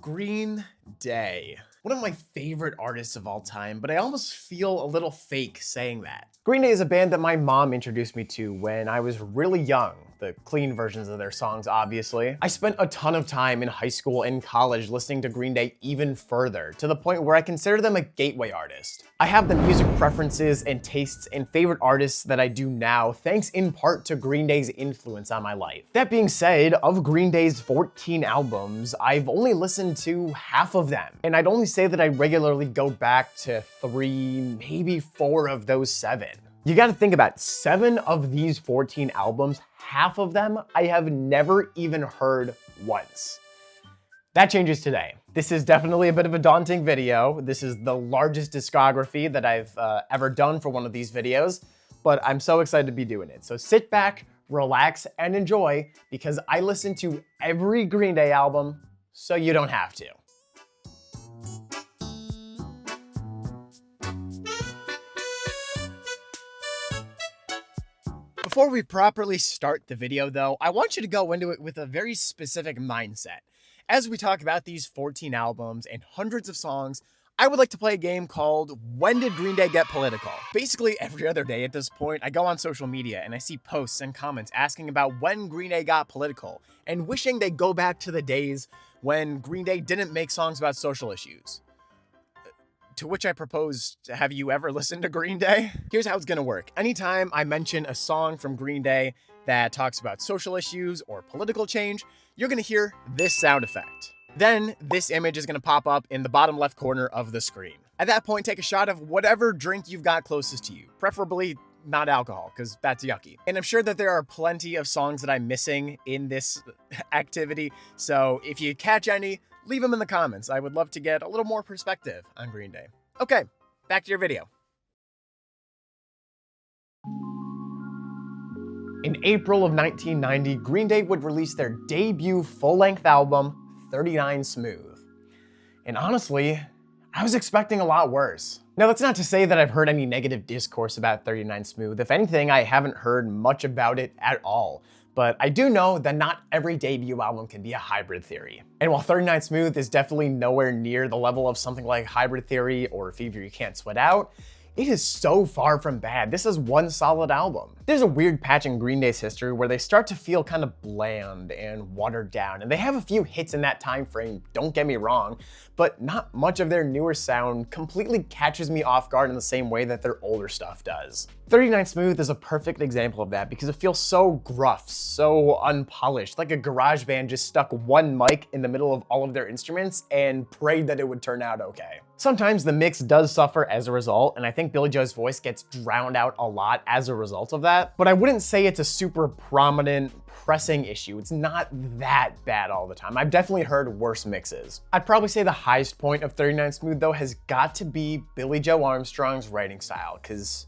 Green Day. One of my favorite artists of all time, but I almost feel a little fake saying that. Green Day is a band that my mom introduced me to when I was really young. The clean versions of their songs, obviously. I spent a ton of time in high school and college listening to Green Day even further, to the point where I consider them a gateway artist. I have the music preferences and tastes and favorite artists that I do now, thanks in part to Green Day's influence on my life. That being said, of Green Day's 14 albums, I've only listened to half of them. And I'd only say that I regularly go back to 3, maybe 4 of those 7. You gotta think about it, 7 of these 14 albums, half of them I have never even heard once. That changes today. This is definitely a bit of a daunting video. This is the largest discography that I've ever done for one of these videos, but I'm so excited to be doing it. So sit back, relax, and enjoy, because I listen to every Green Day album, so you don't have to. Before we properly start the video though, I want you to go into it with a very specific mindset. As we talk about these 14 albums and hundreds of songs, I would like to play a game called When Did Green Day Get Political? Basically every other day at this point, I go on social media and I see posts and comments asking about when Green Day got political and wishing they go back to the days when Green Day didn't make songs about social issues. To which I propose, have you ever listened to Green Day? Here's how it's gonna work. Anytime I mention a song from Green Day that talks about social issues or political change, you're gonna hear this sound effect. Then this image is gonna pop up in the bottom left corner of the screen. At that point, take a shot of whatever drink you've got closest to you, preferably not alcohol, because that's yucky. And I'm sure that there are plenty of songs that I'm missing in this activity, so if you catch any, leave them in the comments. I would love to get a little more perspective on Green Day. Okay, back to your video. In April of 1990, Green Day would release their debut full-length album, 39 Smooth. And honestly, I was expecting a lot worse. Now, that's not to say that I've heard any negative discourse about 39 Smooth. If anything, I haven't heard much about it at all. But I do know that not every debut album can be a hybrid theory. And while 39 Smooth is definitely nowhere near the level of something like Hybrid Theory or Fever You Can't Sweat Out, it is so far from bad. This is one solid album. There's a weird patch in Green Day's history where they start to feel kind of bland and watered down, and they have a few hits in that time frame, don't get me wrong, but not much of their newer sound completely catches me off guard in the same way that their older stuff does. 39 Smooth is a perfect example of that because it feels so gruff, so unpolished, like a garage band just stuck one mic in the middle of all of their instruments and prayed that it would turn out okay. Sometimes the mix does suffer as a result, and I think Billie Joe's voice gets drowned out a lot as a result of that, but I wouldn't say it's a super prominent, pressing issue. It's not that bad all the time. I've definitely heard worse mixes. I'd probably say the highest point of 39 Smooth though has got to be Billie Joe Armstrong's writing style, because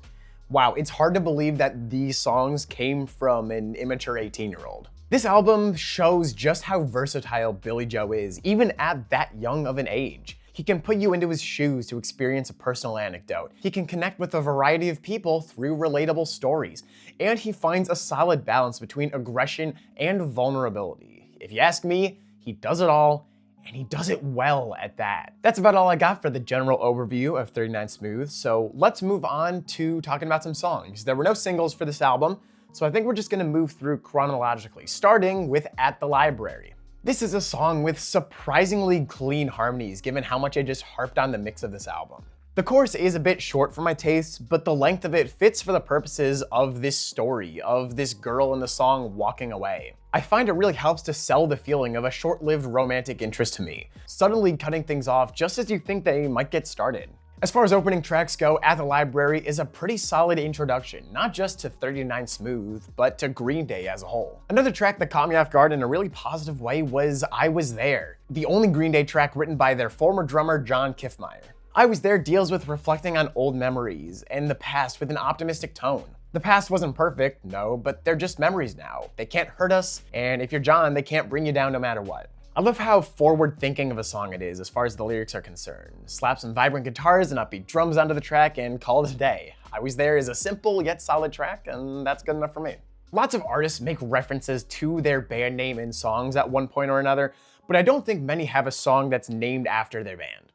wow, it's hard to believe that these songs came from an immature 18-year-old. This album shows just how versatile Billie Joe is, even at that young of an age. He can put you into his shoes to experience a personal anecdote. He can connect with a variety of people through relatable stories. And he finds a solid balance between aggression and vulnerability. If you ask me, he does it all, and he does it well at that. That's about all I got for the general overview of 39 Smooth, so let's move on to talking about some songs. There were no singles for this album, so I think we're just gonna move through chronologically, starting with At the Library. This is a song with surprisingly clean harmonies, given how much I just harped on the mix of this album. The chorus is a bit short for my tastes, but the length of it fits for the purposes of this story, of this girl in the song walking away. I find it really helps to sell the feeling of a short-lived romantic interest to me, suddenly cutting things off just as you think they might get started. As far as opening tracks go, At the Library is a pretty solid introduction, not just to 39 Smooth, but to Green Day as a whole. Another track that caught me off guard in a really positive way was I Was There, the only Green Day track written by their former drummer John Kiffmeyer. I Was There deals with reflecting on old memories and the past with an optimistic tone. The past wasn't perfect, no, but they're just memories now. They can't hurt us, and if you're John, they can't bring you down no matter what. I love how forward-thinking of a song it is as far as the lyrics are concerned. Slap some vibrant guitars and upbeat drums onto the track and call it a day. I Was There is a simple yet solid track, and that's good enough for me. Lots of artists make references to their band name in songs at one point or another, but I don't think many have a song that's named after their band.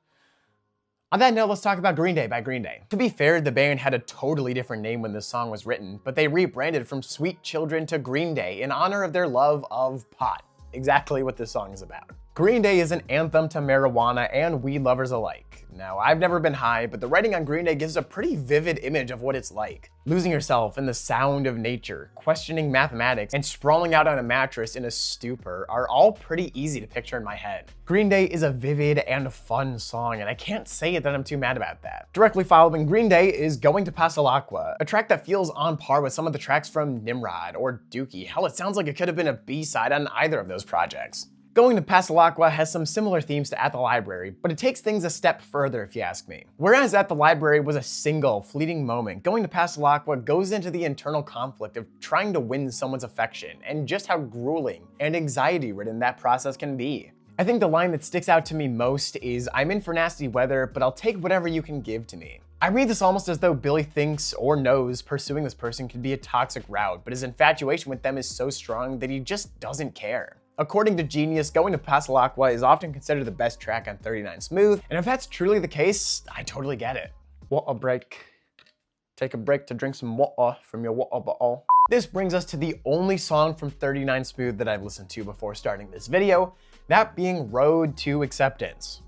On that note, let's talk about Green Day by Green Day. To be fair, the band had a totally different name when this song was written, but they rebranded from Sweet Children to Green Day in honor of their love of pot. Exactly what this song is about. Green Day is an anthem to marijuana and weed lovers alike. Now, I've never been high, but the writing on Green Day gives a pretty vivid image of what it's like. Losing yourself in the sound of nature, questioning mathematics, and sprawling out on a mattress in a stupor are all pretty easy to picture in my head. Green Day is a vivid and fun song, and I can't say that I'm too mad about that. Directly following Green Day is Going to Pass el Agua, a track that feels on par with some of the tracks from Nimrod or Dookie. Hell, it sounds like it could have been a B-side on either of those projects. Going to Pass el Agua has some similar themes to At the Library, but it takes things a step further if you ask me. Whereas At the Library was a single, fleeting moment, Going to Pass el Agua goes into the internal conflict of trying to win someone's affection and just how grueling and anxiety-ridden that process can be. I think the line that sticks out to me most is, "I'm in for nasty weather, but I'll take whatever you can give to me." I read this almost as though Billy thinks or knows pursuing this person can be a toxic route, but his infatuation with them is so strong that he just doesn't care. According to Genius, Going to Pass el Agua is often considered the best track on 39 Smooth, and if that's truly the case, I totally get it. Water break. Take a break to drink some water from your water bottle. This brings us to the only song from 39 Smooth that I've listened to before starting this video, that being Road to Acceptance.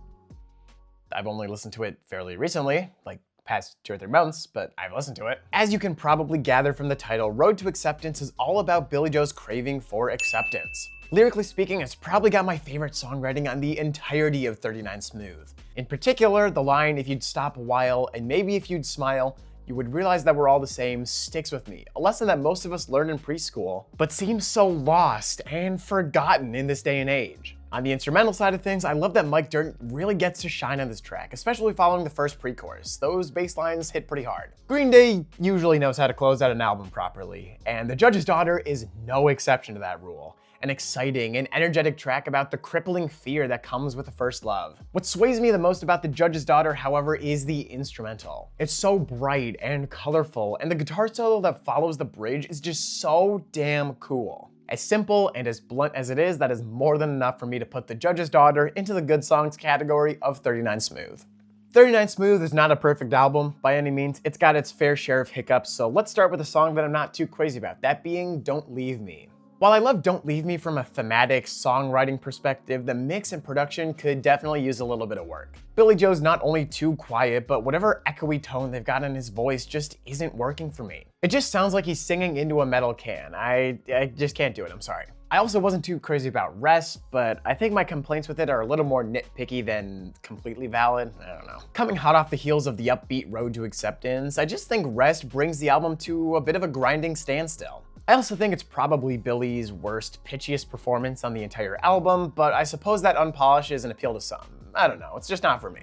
I've only listened to it fairly recently, like past 2 or 3 months, but I've listened to it. As you can probably gather from the title, Road to Acceptance is all about Billie Joe's craving for acceptance. Lyrically speaking, it's probably got my favorite songwriting on the entirety of 39 Smooth. In particular, the line, "If you'd stop a while, and maybe if you'd smile, you would realize that we're all the same," sticks with me. A lesson that most of us learned in preschool, but seems so lost and forgotten in this day and age. On the instrumental side of things, I love that Mike Dirnt really gets to shine on this track, especially following the first pre-chorus. Those bass lines hit pretty hard. Green Day usually knows how to close out an album properly, and The Judge's Daughter is no exception to that rule. An exciting and energetic track about the crippling fear that comes with a first love. What sways me the most about The Judge's Daughter, however, is the instrumental. It's so bright and colorful, and the guitar solo that follows the bridge is just so damn cool. As simple and as blunt as it is, that is more than enough for me to put The Judge's Daughter into the good songs category of 39 Smooth. 39 Smooth is not a perfect album by any means. It's got its fair share of hiccups, so let's start with a song that I'm not too crazy about, that being Don't Leave Me. While I love Don't Leave Me from a thematic songwriting perspective, the mix and production could definitely use a little bit of work. Billie Joe's not only too quiet, but whatever echoey tone they've got in his voice just isn't working for me. It just sounds like he's singing into a metal can. I just can't do it, I'm sorry. I also wasn't too crazy about Rest, but I think my complaints with it are a little more nitpicky than completely valid. I don't know. Coming hot off the heels of the upbeat Road to Acceptance, I just think Rest brings the album to a bit of a grinding standstill. I also think it's probably Billie's worst, pitchiest performance on the entire album, but I suppose that unpolishes an appeal to some. I don't know, it's just not for me.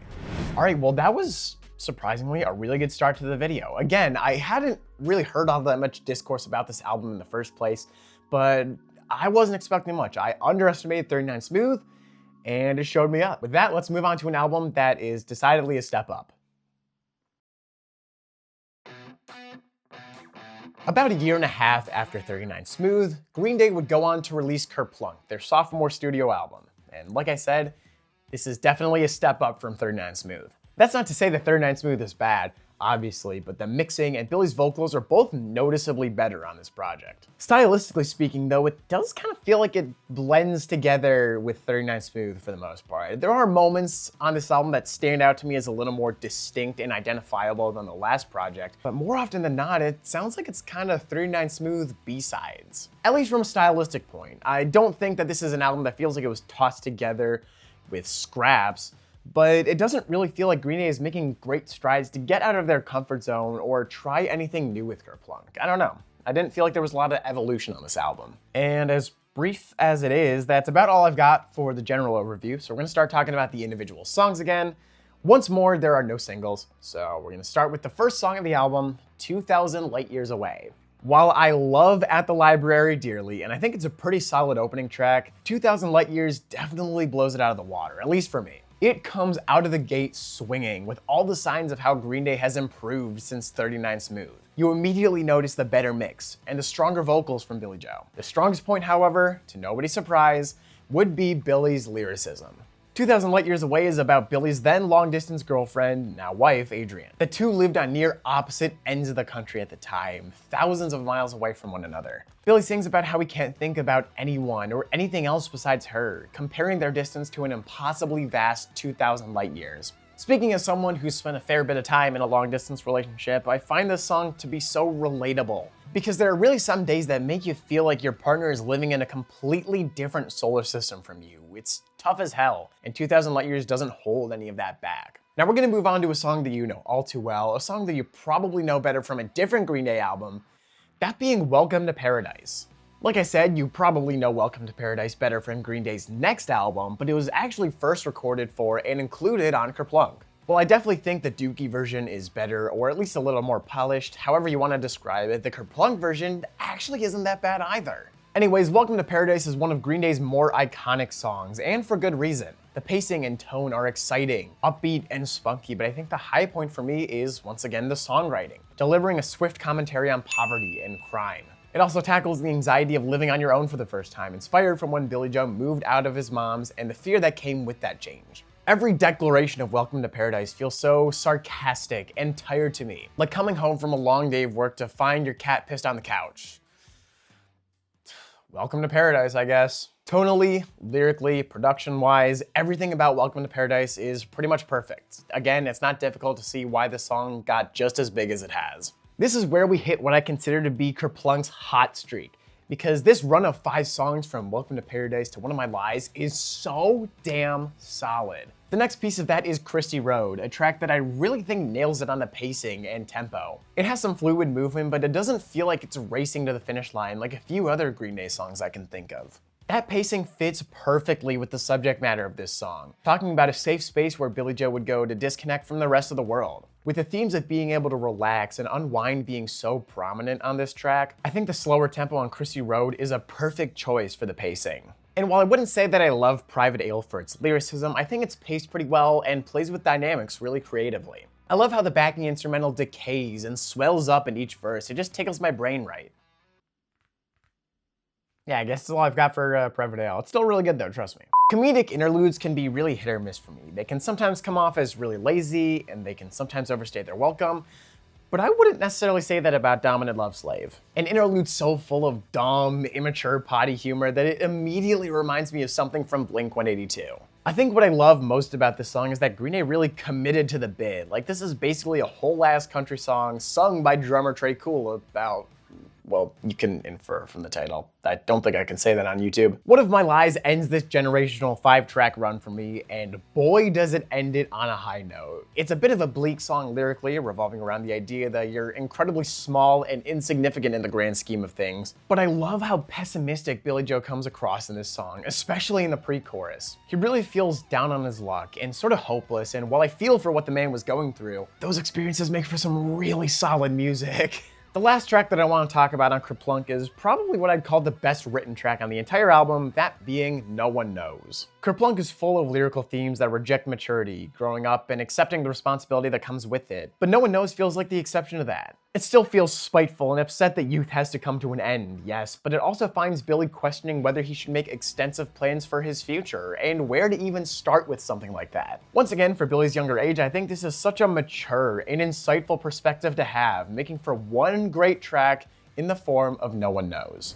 All right, well that was surprisingly a really good start to the video. Again, I hadn't really heard all that much discourse about this album in the first place, but I wasn't expecting much. I underestimated 39 Smooth, and it showed me up. With that, let's move on to an album that is decidedly a step up. About a year and a half after 39 Smooth, Green Day would go on to release Kerplunk, their sophomore studio album. And like I said, this is definitely a step up from 39 Smooth. That's not to say that 39 Smooth is bad, obviously, but the mixing and Billie's vocals are both noticeably better on this project. Stylistically speaking though, it does kind of feel like it blends together with 39 Smooth for the most part. There are moments on this album that stand out to me as a little more distinct and identifiable than the last project, but more often than not, it sounds like it's kind of 39 Smooth B-sides. At least from a stylistic point. I don't think that this is an album that feels like it was tossed together with scraps, but it doesn't really feel like Green Day is making great strides to get out of their comfort zone or try anything new with Kerplunk. I don't know. I didn't feel like there was a lot of evolution on this album. And as brief as it is, that's about all I've got for the general overview. So we're gonna start talking about the individual songs again. Once more, there are no singles. So we're gonna start with the first song of the album, 2,000 Light Years Away. While I love At the Library dearly, and I think it's a pretty solid opening track, 2,000 Light Years definitely blows it out of the water, at least for me. It comes out of the gate swinging with all the signs of how Green Day has improved since 39 Smooth. You immediately notice the better mix and the stronger vocals from Billie Joe. The strongest point, however, to nobody's surprise, would be Billie's lyricism. 2,000 Light Years Away is about Billie's then long-distance girlfriend, now wife, Adrienne. The two lived on near opposite ends of the country at the time, thousands of miles away from one another. Billie sings about how he can't think about anyone or anything else besides her, comparing their distance to an impossibly vast 2,000 light years. Speaking as someone who's spent a fair bit of time in a long-distance relationship, I find this song to be so relatable. Because there are really some days that make you feel like your partner is living in a completely different solar system from you. It's tough as hell, and 2,000 Light Years doesn't hold any of that back. Now we're gonna move on to a song that you know all too well, a song that you probably know better from a different Green Day album, that being Welcome to Paradise. Like I said, you probably know Welcome to Paradise better from Green Day's next album, but it was actually first recorded for and included on Kerplunk. Well, I definitely think the Dookie version is better, or at least a little more polished, however you want to describe it. The Kerplunk version actually isn't that bad either. Anyways, Welcome to Paradise is one of Green Day's more iconic songs, and for good reason. The pacing and tone are exciting, upbeat, and spunky, but I think the high point for me is, once again, the songwriting, delivering a swift commentary on poverty and crime. It also tackles the anxiety of living on your own for the first time, inspired from when Billie Joe moved out of his mom's and the fear that came with that change. Every declaration of Welcome to Paradise feels so sarcastic and tired to me, like coming home from a long day of work to find your cat pissed on the couch. Welcome to Paradise, I guess. Tonally, lyrically, production-wise, everything about Welcome to Paradise is pretty much perfect. Again, it's not difficult to see why the song got just as big as it has. This is where we hit what I consider to be Kerplunk's hot streak, because this run of 5 songs from Welcome to Paradise to One of My Lies is so damn solid. The next piece of that is Christie Road, a track that I really think nails it on the pacing and tempo. It has some fluid movement, but it doesn't feel like it's racing to the finish line like a few other Green Day songs I can think of. That pacing fits perfectly with the subject matter of this song, talking about a safe space where Billie Joe would go to disconnect from the rest of the world. With the themes of being able to relax and unwind being so prominent on this track, I think the slower tempo on Christie Road is a perfect choice for the pacing. And while I wouldn't say that I love Private Ale for its lyricism, I think it's paced pretty well and plays with dynamics really creatively. I love how the backing instrumental decays and swells up in each verse. It just tickles my brain right. Yeah, I guess that's all I've got for Private Ale. It's still really good though, trust me. Comedic interludes can be really hit or miss for me. They can sometimes come off as really lazy, and they can sometimes overstay their welcome, but I wouldn't necessarily say that about Dominant Love Slave. An interlude so full of dumb, immature potty humor that it immediately reminds me of something from Blink-182. I think what I love most about this song is that Green Day really committed to the bit. Like, this is basically a whole-ass country song sung by drummer Tre Cool about, well, you can infer from the title. I don't think I can say that on YouTube. One of My Lies ends this generational 5-track run for me, and boy does it end it on a high note. It's a bit of a bleak song lyrically, revolving around the idea that you're incredibly small and insignificant in the grand scheme of things. But I love how pessimistic Billie Joe comes across in this song, especially in the pre-chorus. He really feels down on his luck and sort of hopeless, and while I feel for what the man was going through, those experiences make for some really solid music. The last track that I want to talk about on Kerplunk is probably what I'd call the best written track on the entire album, that being No One Knows. Kerplunk is full of lyrical themes that reject maturity, growing up, and accepting the responsibility that comes with it. But No One Knows feels like the exception to that. It still feels spiteful and upset that youth has to come to an end, yes, but it also finds Billie questioning whether he should make extensive plans for his future, and where to even start with something like that. Once again, for Billie's younger age, I think this is such a mature and insightful perspective to have, making for one great track in the form of No One Knows.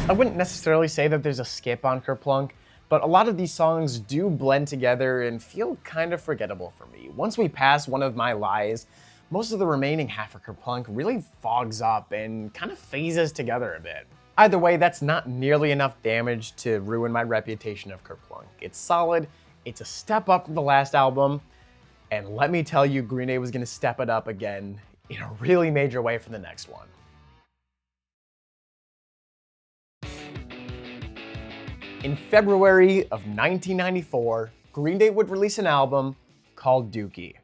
I wouldn't necessarily say that there's a skip on Kerplunk, but a lot of these songs do blend together and feel kind of forgettable for me. Once we pass One of My Lies, most of the remaining half of Kerplunk really fogs up and kind of phases together a bit. Either way, that's not nearly enough damage to ruin my reputation of Kerplunk. It's solid, it's a step up from the last album, and let me tell you, Green Day was gonna step it up again in a really major way for the next one. In February of 1994, Green Day would release an album called Dookie.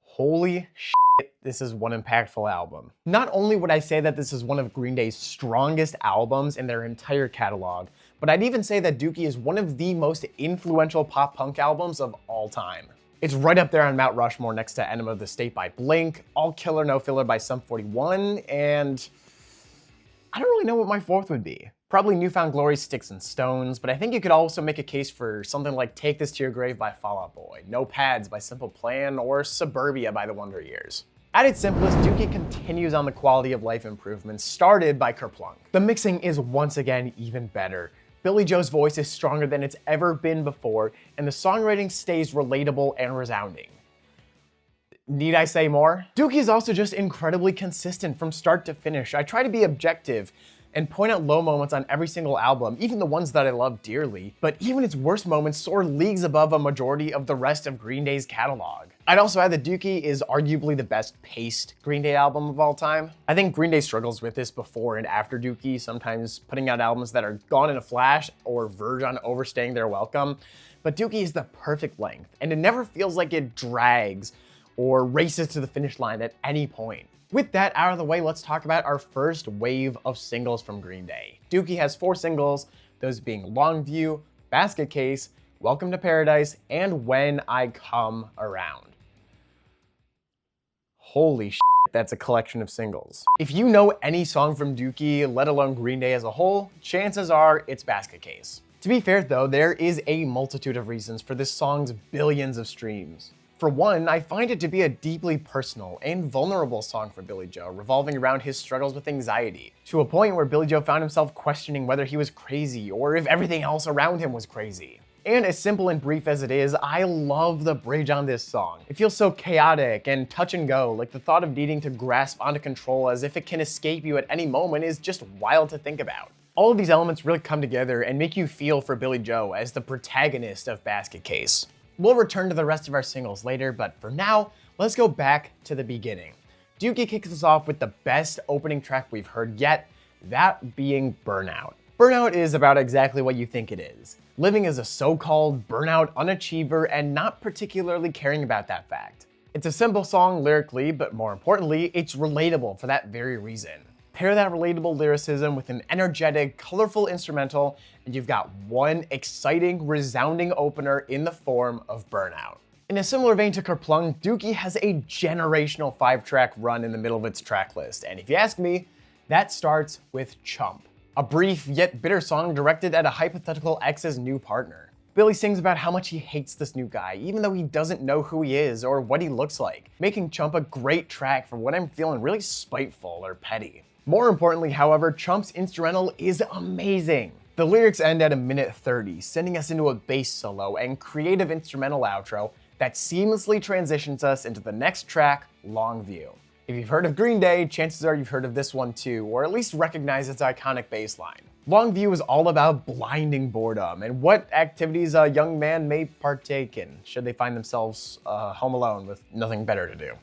Holy shit, this is one impactful album. Not only would I say that this is one of Green Day's strongest albums in their entire catalog, but I'd even say that Dookie is one of the most influential pop-punk albums of all time. It's right up there on Mount Rushmore next to Enema of the State by Blink, All Killer No Filler by Sum 41, and I don't really know what my fourth would be. Probably Newfound Glory, Sticks and Stones, but I think you could also make a case for something like Take This to Your Grave by Fall Out Boy, No Pads by Simple Plan, or Suburbia by The Wonder Years. At its simplest, Dookie continues on the quality of life improvements started by Kerplunk. The mixing is once again even better. Billie Joe's voice is stronger than it's ever been before, and the songwriting stays relatable and resounding. Need I say more? Dookie is also just incredibly consistent from start to finish. I try to be objective and point out low moments on every single album, even the ones that I love dearly, but even its worst moments soar leagues above a majority of the rest of Green Day's catalog. I'd also add that Dookie is arguably the best paced Green Day album of all time. I think Green Day struggles with this before and after Dookie, sometimes putting out albums that are gone in a flash or verge on overstaying their welcome, but Dookie is the perfect length, and it never feels like it drags or races to the finish line at any point. With that out of the way, let's talk about our first wave of singles from Green Day. Dookie has 4 singles, those being Longview, Basket Case, Welcome to Paradise, and When I Come Around. Holy shit, that's a collection of singles. If you know any song from Dookie, let alone Green Day as a whole, chances are it's Basket Case. To be fair though, there is a multitude of reasons for this song's billions of streams. For one, I find it to be a deeply personal and vulnerable song for Billie Joe, revolving around his struggles with anxiety, to a point where Billie Joe found himself questioning whether he was crazy or if everything else around him was crazy. And as simple and brief as it is, I love the bridge on this song. It feels so chaotic and touch and go, like the thought of needing to grasp onto control as if it can escape you at any moment is just wild to think about. All of these elements really come together and make you feel for Billie Joe as the protagonist of Basket Case. We'll return to the rest of our singles later, but for now, let's go back to the beginning. Dookie kicks us off with the best opening track we've heard yet, that being Burnout. Burnout is about exactly what you think it is. Living as a so-called burnout unachiever and not particularly caring about that fact. It's a simple song lyrically, but more importantly, it's relatable for that very reason. Pair that relatable lyricism with an energetic, colorful instrumental, and you've got one exciting, resounding opener in the form of Burnout. In a similar vein to Kerplunk, Dookie has a generational 5-track run in the middle of its track list, and if you ask me, that starts with Chump, a brief yet bitter song directed at a hypothetical ex's new partner. Billy sings about how much he hates this new guy, even though he doesn't know who he is or what he looks like, making Chump a great track for when I'm feeling really spiteful or petty. More importantly, however, Chump's instrumental is amazing. The lyrics end at 1:30, sending us into a bass solo and creative instrumental outro that seamlessly transitions us into the next track, Longview. If you've heard of Green Day, chances are you've heard of this one too, or at least recognize its iconic bass line. Longview is all about blinding boredom and what activities a young man may partake in should they find themselves home alone with nothing better to do.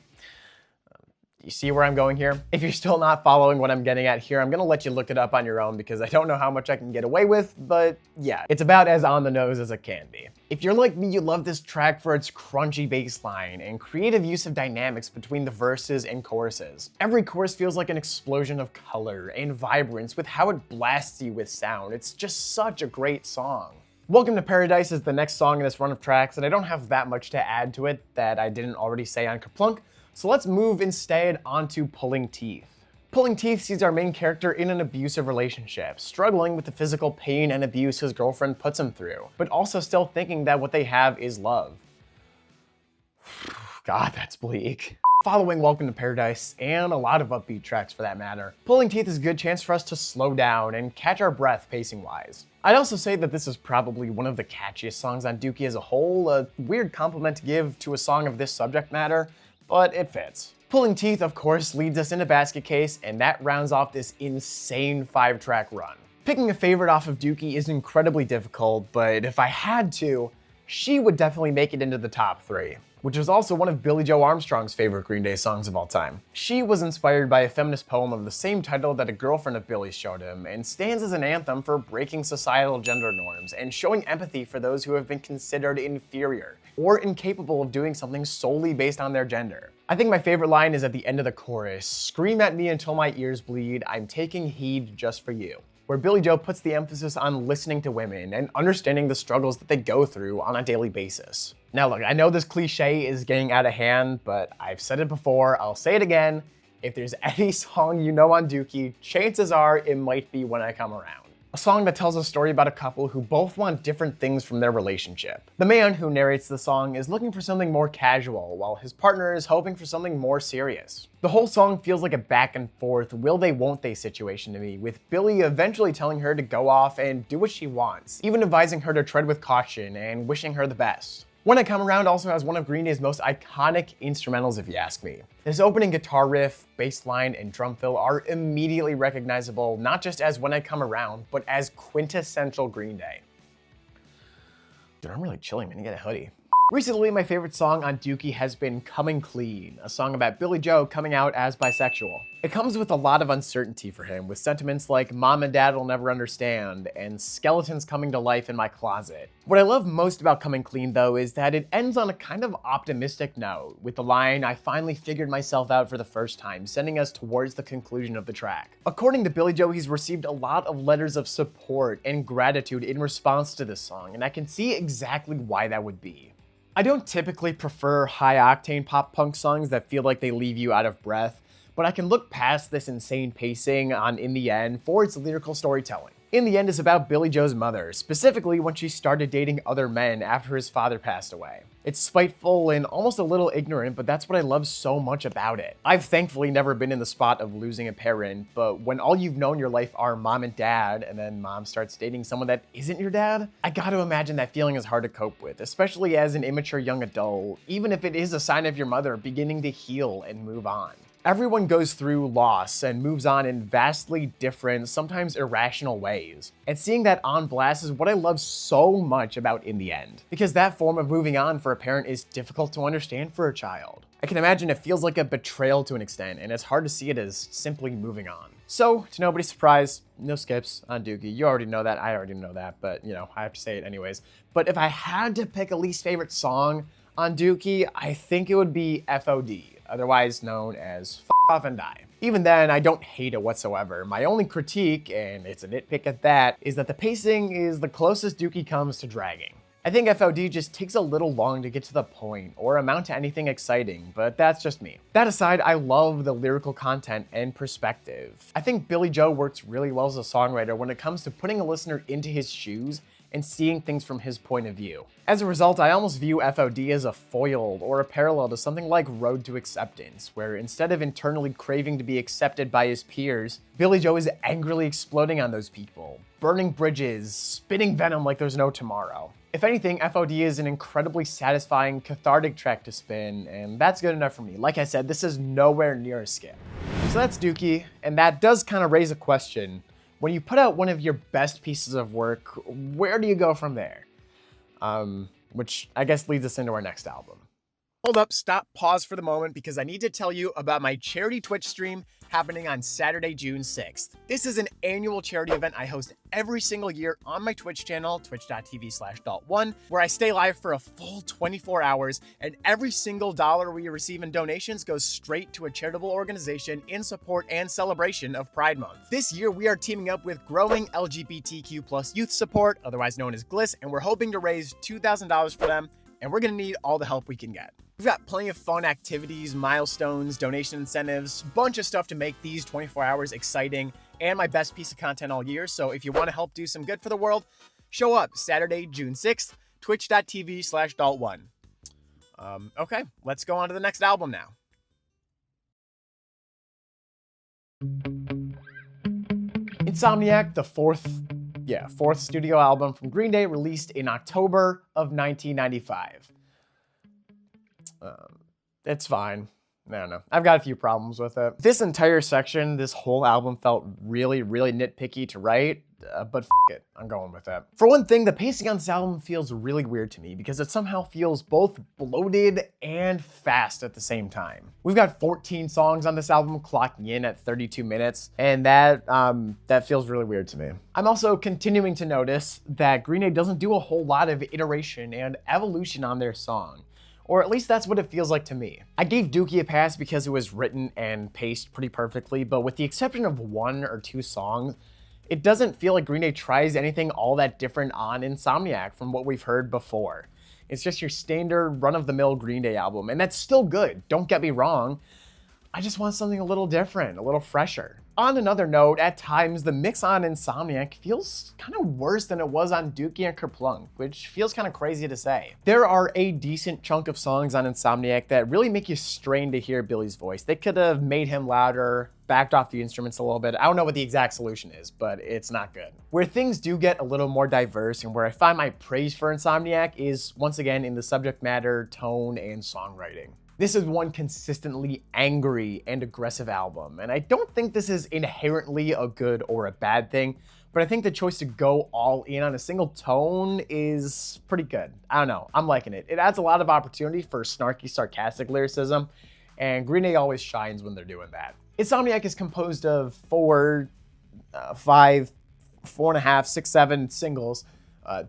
You see where I'm going here? If you're still not following what I'm getting at here, I'm gonna let you look it up on your own because I don't know how much I can get away with, but yeah, it's about as on the nose as it can be. If you're like me, you love this track for its crunchy bass line and creative use of dynamics between the verses and choruses. Every chorus feels like an explosion of color and vibrance with how it blasts you with sound. It's just such a great song. Welcome to Paradise is the next song in this run of tracks, and I don't have that much to add to it that I didn't already say on Kerplunk. So let's move instead onto Pulling Teeth. Pulling Teeth sees our main character in an abusive relationship, struggling with the physical pain and abuse his girlfriend puts him through, but also still thinking that what they have is love. God, that's bleak. Following Welcome to Paradise, and a lot of upbeat tracks for that matter, Pulling Teeth is a good chance for us to slow down and catch our breath pacing-wise. I'd also say that this is probably one of the catchiest songs on Dookie as a whole, a weird compliment to give to a song of this subject matter, but it fits. Pulling Teeth, of course, leads us into Basket Case, and that rounds off this insane 5-track run. Picking a favorite off of Dookie is incredibly difficult, but if I had to, she would definitely make it into the top 3, which is also one of Billie Joe Armstrong's favorite Green Day songs of all time. She was inspired by a feminist poem of the same title that a girlfriend of Billy's showed him, and stands as an anthem for breaking societal gender norms and showing empathy for those who have been considered inferior or incapable of doing something solely based on their gender. I think my favorite line is at the end of the chorus, "Scream at me until my ears bleed, I'm taking heed just for you," where Billie Joe puts the emphasis on listening to women and understanding the struggles that they go through on a daily basis. Now look, I know this cliche is getting out of hand, but I've said it before, I'll say it again. If there's any song you know on Dookie, chances are it might be When I Come Around. a song that tells a story about a couple who both want different things from their relationship. The man who narrates the song is looking for something more casual, while his partner is hoping for something more serious. The whole song feels like a back and forth, will they won't they situation to me, with Billie eventually telling her to go off and do what she wants, even advising her to tread with caution and wishing her the best. When I Come Around also has one of Green Day's most iconic instrumentals, if you ask me. This opening guitar riff, bass line, and drum fill are immediately recognizable, not just as When I Come Around, but as quintessential Green Day. Dude, I'm really chilly, man. You get a hoodie. Recently, my favorite song on Dookie has been Coming Clean, a song about Billie Joe coming out as bisexual. It comes with a lot of uncertainty for him, with sentiments like Mom and Dad will never understand, and skeletons coming to life in my closet. What I love most about Coming Clean, though, is that it ends on a kind of optimistic note, with the line, "I finally figured myself out for the first time," sending us towards the conclusion of the track. According to Billie Joe, he's received a lot of letters of support and gratitude in response to this song, and I can see exactly why that would be. I don't typically prefer high-octane pop-punk songs that feel like they leave you out of breath, but I can look past this insane pacing on In the End for its lyrical storytelling. In the End is about Billie Joe's mother, specifically when she started dating other men after his father passed away. It's spiteful and almost a little ignorant, but that's what I love so much about it. I've thankfully never been in the spot of losing a parent, but when all you've known your life are mom and dad, and then mom starts dating someone that isn't your dad, I gotta imagine that feeling is hard to cope with, especially as an immature young adult, even if it is a sign of your mother beginning to heal and move on. Everyone goes through loss and moves on in vastly different, sometimes irrational ways. And seeing that on blast is what I love so much about In the End, because that form of moving on for a parent is difficult to understand for a child. I can imagine it feels like a betrayal to an extent, and it's hard to see it as simply moving on. So, to nobody's surprise, no skips on Dookie. You already know that, I already know that, but you know, I have to say it anyways. But if I had to pick a least favorite song on Dookie, I think it would be FOD. Otherwise known as F Off and Die. Even then, I don't hate it whatsoever. My only critique, and it's a nitpick at that, is that the pacing is the closest Dookie comes to dragging. I think FOD just takes a little long to get to the point or amount to anything exciting, but that's just me. That aside, I love the lyrical content and perspective. I think Billie Joe works really well as a songwriter when it comes to putting a listener into his shoes and seeing things from his point of view. As a result, I almost view FOD as a foil or a parallel to something like Road to Acceptance, where instead of internally craving to be accepted by his peers, Billie Joe is angrily exploding on those people, burning bridges, spitting venom like there's no tomorrow. If anything, FOD is an incredibly satisfying, cathartic track to spin, and that's good enough for me. Like I said, this is nowhere near a skip. So that's Dookie, and that does kind of raise a question. When you put out one of your best pieces of work, where do you go from there? Which I guess leads us into our next album. Hold up, stop, pause for the moment, because I need to tell you about my charity Twitch stream happening on Saturday, June 6th. This is an annual charity event I host every single year on my Twitch channel, twitch.tv/dalton1, where I stay live for a full 24 hours, and every single dollar we receive in donations goes straight to a charitable organization in support and celebration of Pride Month. This year, we are teaming up with Growing LGBTQ+ Youth Support, otherwise known as GLIS, and we're hoping to raise $2,000 for them, and we're gonna need all the help we can get. We've got plenty of fun activities, milestones, donation incentives, bunch of stuff to make these 24 hours exciting, and my best piece of content all year. So if you want to help do some good for the world, show up Saturday, June 6th, twitch.tv/dalton1. Okay, let's go on to the next album now. Insomniac, the fourth studio album from Green Day, released in October of 1995. It's fine. I don't know. I've got a few problems with it. This entire section, this whole album felt really, really nitpicky to write, but it, I'm going with it. For one thing, the pacing on this album feels really weird to me because it somehow feels both bloated and fast at the same time. We've got 14 songs on this album clocking in at 32 minutes, and that feels really weird to me. I'm also continuing to notice that Green Day doesn't do a whole lot of iteration and evolution on their song. Or at least that's what it feels like to me. I gave Dookie a pass because it was written and paced pretty perfectly, but with the exception of one or two songs, it doesn't feel like Green Day tries anything all that different on Insomniac from what we've heard before. It's just your standard run-of-the-mill Green Day album, and that's still good, don't get me wrong, I just want something a little different, a little fresher. On another note, at times the mix on Insomniac feels kind of worse than it was on Dookie and Kerplunk, which feels kind of crazy to say. There are a decent chunk of songs on Insomniac that really make you strain to hear Billie's voice. They could have made him louder, backed off the instruments a little bit. I don't know what the exact solution is, but it's not good. Where things do get a little more diverse and where I find my praise for Insomniac is once again in the subject matter, tone, and songwriting. This is one consistently angry and aggressive album, and I don't think this is inherently a good or a bad thing, but I think the choice to go all in on a single tone is pretty good. I don't know, I'm liking it. It adds a lot of opportunity for snarky, sarcastic lyricism, and Green Day always shines when they're doing that. Insomniac is composed of 4, 5, 4.5, 6, 7 singles,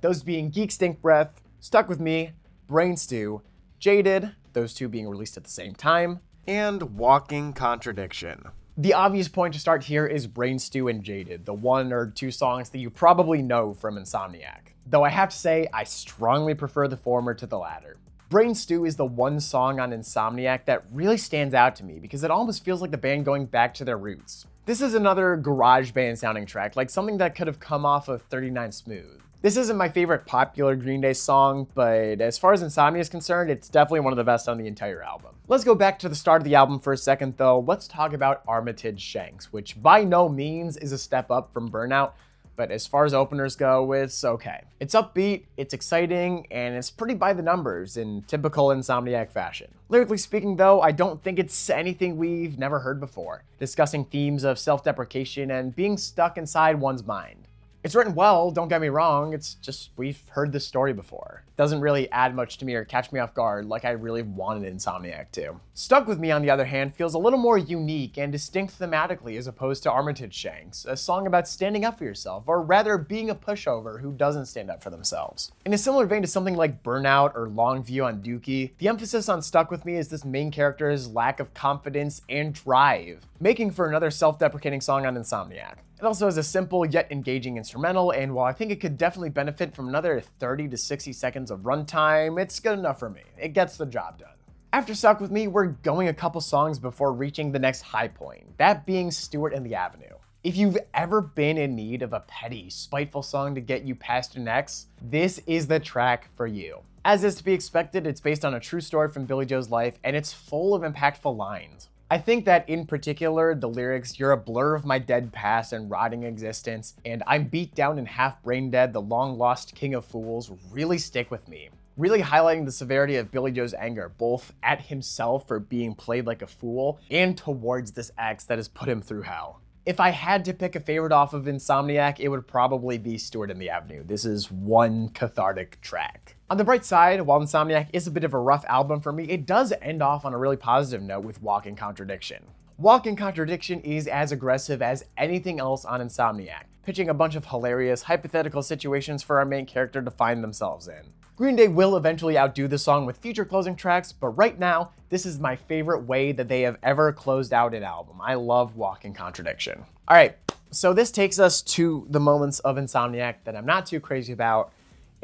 those being Geek Stink Breath, Stuck With Me, Brain Stew, Jaded, those two being released at the same time, and Walking Contradiction. The obvious point to start here is Brain Stew and Jaded, the 1 or 2 songs that you probably know from Insomniac. Though I have to say, I strongly prefer the former to the latter. Brain Stew is the one song on Insomniac that really stands out to me because it almost feels like the band going back to their roots. This is another garage band sounding track, like something that could have come off of 39 Smooth. This isn't my favorite popular Green Day song, but as far as Insomnia is concerned, it's definitely one of the best on the entire album. Let's go back to the start of the album for a second though. Let's talk about Armitage Shanks, which by no means is a step up from Burnout, but as far as openers go, it's okay. It's upbeat, it's exciting, and it's pretty by the numbers in typical Insomniac fashion. Lyrically speaking though, I don't think it's anything we've never heard before, discussing themes of self-deprecation and being stuck inside one's mind. It's written well, don't get me wrong, it's just we've heard this story before. It doesn't really add much to me or catch me off guard like I really wanted Insomniac to. Stuck With Me, on the other hand, feels a little more unique and distinct thematically as opposed to Armitage Shanks, a song about standing up for yourself, or rather being a pushover who doesn't stand up for themselves. In a similar vein to something like Burnout or Longview on Dookie, the emphasis on Stuck With Me is this main character's lack of confidence and drive, making for another self-deprecating song on Insomniac. It also has a simple yet engaging instrumental, and while I think it could definitely benefit from another 30 to 60 seconds of runtime, it's good enough for me. It gets the job done. After Stuck With Me, we're going a couple songs before reaching the next high point, that being Stewart and the Avenue. If you've ever been in need of a petty, spiteful song to get you past your ex, this is the track for you. As is to be expected, it's based on a true story from Billie Joe's life, and it's full of impactful lines. I think that in particular, the lyrics, "You're a blur of my dead past and rotting existence," and "I'm beat down and half brain dead, the long lost king of fools," really stick with me. Really highlighting the severity of Billie Joe's anger, both at himself for being played like a fool and towards this ex that has put him through hell. If I had to pick a favorite off of Insomniac, it would probably be Stewart and the Avenue. This is one cathartic track. On the bright side, while Insomniac is a bit of a rough album for me, it does end off on a really positive note with Walking Contradiction. Walking Contradiction is as aggressive as anything else on Insomniac, pitching a bunch of hilarious, hypothetical situations for our main character to find themselves in. Green Day will eventually outdo the song with future closing tracks, but right now, this is my favorite way that they have ever closed out an album. I love Walking Contradiction. All right, so this takes us to the moments of Insomniac that I'm not too crazy about.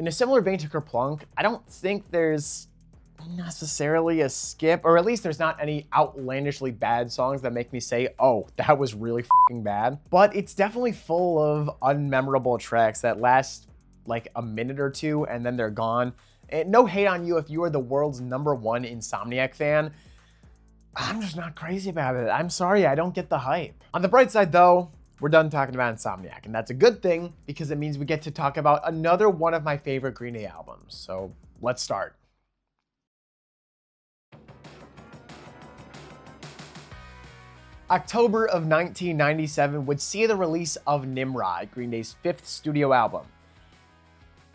In a similar vein to Kerplunk, I don't think there's necessarily a skip, or at least there's not any outlandishly bad songs that make me say, oh, that was really f***ing bad. But it's definitely full of unmemorable tracks that last like a minute or two and then they're gone. And no hate on you if you are the world's #1 Insomniac fan. I'm just not crazy about it. I'm sorry, I don't get the hype. On the bright side though, we're done talking about Insomniac, and that's a good thing because it means we get to talk about another one of my favorite Green Day albums. So let's start. October of 1997 would see the release of Nimrod, Green Day's 5th studio album.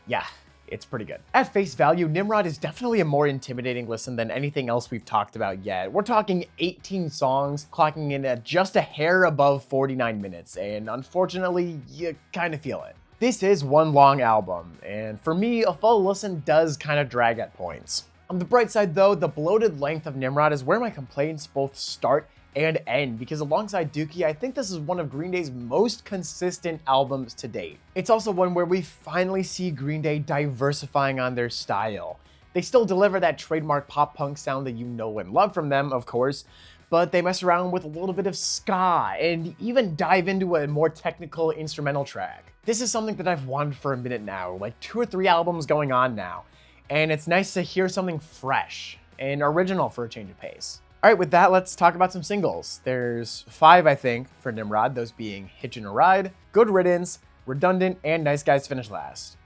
Yeah, it's pretty good. At face value, Nimrod is definitely a more intimidating listen than anything else we've talked about yet. We're talking 18 songs, clocking in at just a hair above 49 minutes, and unfortunately, you kind of feel it. This is one long album, and for me, a full listen does kind of drag at points. On the bright side though, the bloated length of Nimrod is where my complaints both start and end, because alongside Dookie, I think this is one of Green Day's most consistent albums to date. It's also one where we finally see Green Day diversifying on their style. They still deliver that trademark pop punk sound that you know and love from them, of course, but they mess around with a little bit of ska and even dive into a more technical instrumental track. This is something that I've wanted for a minute now, like 2 or 3 albums going on now, and it's nice to hear something fresh and original for a change of pace. All right, with that, let's talk about some singles. There's 5, I think, for Nimrod, those being Hitchin' a Ride, Good Riddance, Redundant, and Nice Guys Finish Last.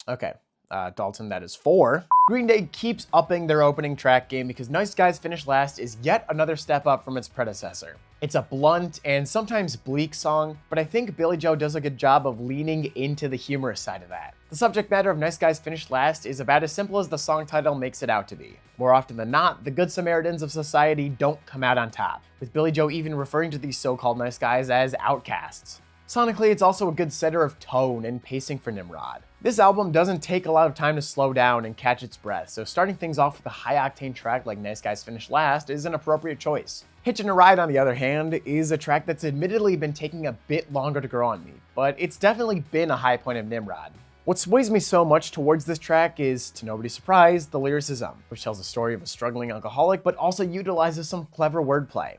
Okay, Dalton, that is 4. Green Day keeps upping their opening track game because Nice Guys Finish Last is yet another step up from its predecessor. It's a blunt and sometimes bleak song, but I think Billie Joe does a good job of leaning into the humorous side of that. The subject matter of Nice Guys Finish Last is about as simple as the song title makes it out to be. More often than not, the good Samaritans of society don't come out on top, with Billie Joe even referring to these so-called nice guys as outcasts. Sonically, it's also a good setter of tone and pacing for Nimrod. This album doesn't take a lot of time to slow down and catch its breath, so starting things off with a high-octane track like Nice Guys Finish Last is an appropriate choice. Hitchin' a Ride, on the other hand, is a track that's admittedly been taking a bit longer to grow on me, but it's definitely been a high point of Nimrod. What sways me so much towards this track is, to nobody's surprise, the lyricism, which tells the story of a struggling alcoholic, but also utilizes some clever wordplay.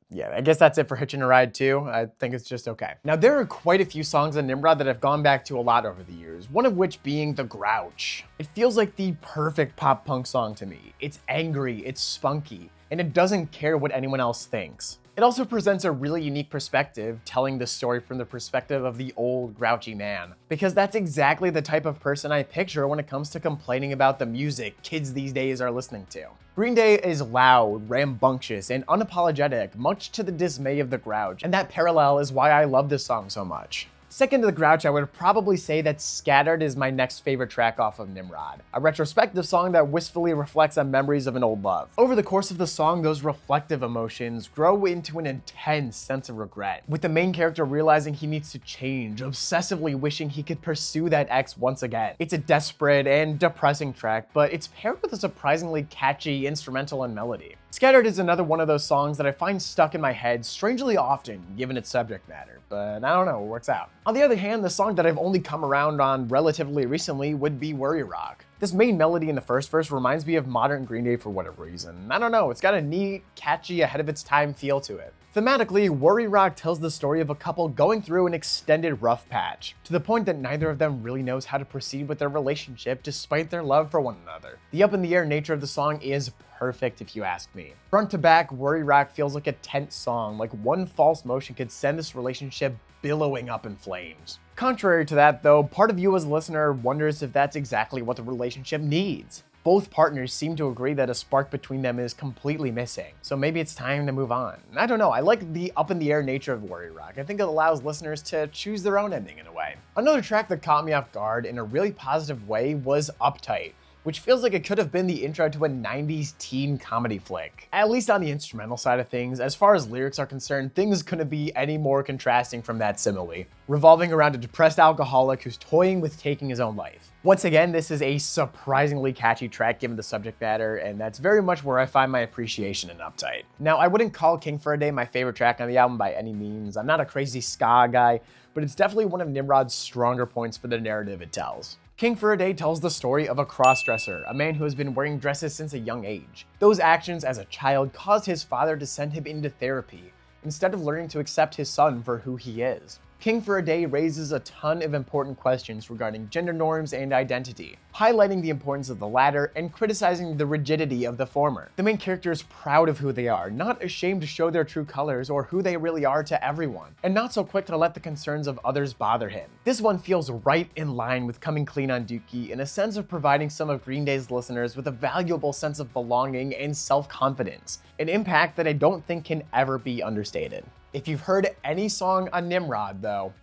Yeah, I guess that's it for Hitchin' a Ride too. I think it's just okay. Now, there are quite a few songs on Nimrod that I've gone back to a lot over the years, one of which being The Grouch. It feels like the perfect pop punk song to me. It's angry, it's spunky, and it doesn't care what anyone else thinks. It also presents a really unique perspective, telling the story from the perspective of the old grouchy man, because that's exactly the type of person I picture when it comes to complaining about the music kids these days are listening to. Green Day is loud, rambunctious, and unapologetic, much to the dismay of the Grouch, and that parallel is why I love this song so much. Second to the Grouch, I would probably say that Scattered is my next favorite track off of Nimrod, a retrospective song that wistfully reflects on memories of an old love. Over the course of the song, those reflective emotions grow into an intense sense of regret, with the main character realizing he needs to change, obsessively wishing he could pursue that ex once again. It's a desperate and depressing track, but it's paired with a surprisingly catchy instrumental and melody. Scattered is another one of those songs that I find stuck in my head strangely often, given its subject matter, but I don't know, it works out. On the other hand, the song that I've only come around on relatively recently would be Worry Rock. This main melody in the first verse reminds me of modern Green Day for whatever reason. I don't know, it's got a neat, catchy, ahead of its time feel to it. Thematically, Worry Rock tells the story of a couple going through an extended rough patch, to the point that neither of them really knows how to proceed with their relationship despite their love for one another. The up-in-the-air nature of the song is perfect if you ask me. Front to back, Worry Rock feels like a tense song, like one false motion could send this relationship billowing up in flames. Contrary to that though, part of you as a listener wonders if that's exactly what the relationship needs. Both partners seem to agree that a spark between them is completely missing, so maybe it's time to move on. I don't know, I like the up-in-the-air nature of Worry Rock. I think it allows listeners to choose their own ending in a way. Another track that caught me off guard in a really positive way was Uptight, which feels like it could have been the intro to a 90s teen comedy flick. At least on the instrumental side of things, as far as lyrics are concerned, things couldn't be any more contrasting from that simile, revolving around a depressed alcoholic who's toying with taking his own life. Once again, this is a surprisingly catchy track given the subject matter, and that's very much where I find my appreciation in Uptight. Now, I wouldn't call King for a Day my favorite track on the album by any means. I'm not a crazy ska guy, but it's definitely one of Nimrod's stronger points for the narrative it tells. King for a Day tells the story of a crossdresser, a man who has been wearing dresses since a young age. Those actions as a child caused his father to send him into therapy, instead of learning to accept his son for who he is. King for a Day raises a ton of important questions regarding gender norms and identity, highlighting the importance of the latter and criticizing the rigidity of the former. The main character is proud of who they are, not ashamed to show their true colors or who they really are to everyone, and not so quick to let the concerns of others bother him. This one feels right in line with Coming Clean on Dookie in a sense of providing some of Green Day's listeners with a valuable sense of belonging and self-confidence, an impact that I don't think can ever be understated. If you've heard any song on Nimrod, though,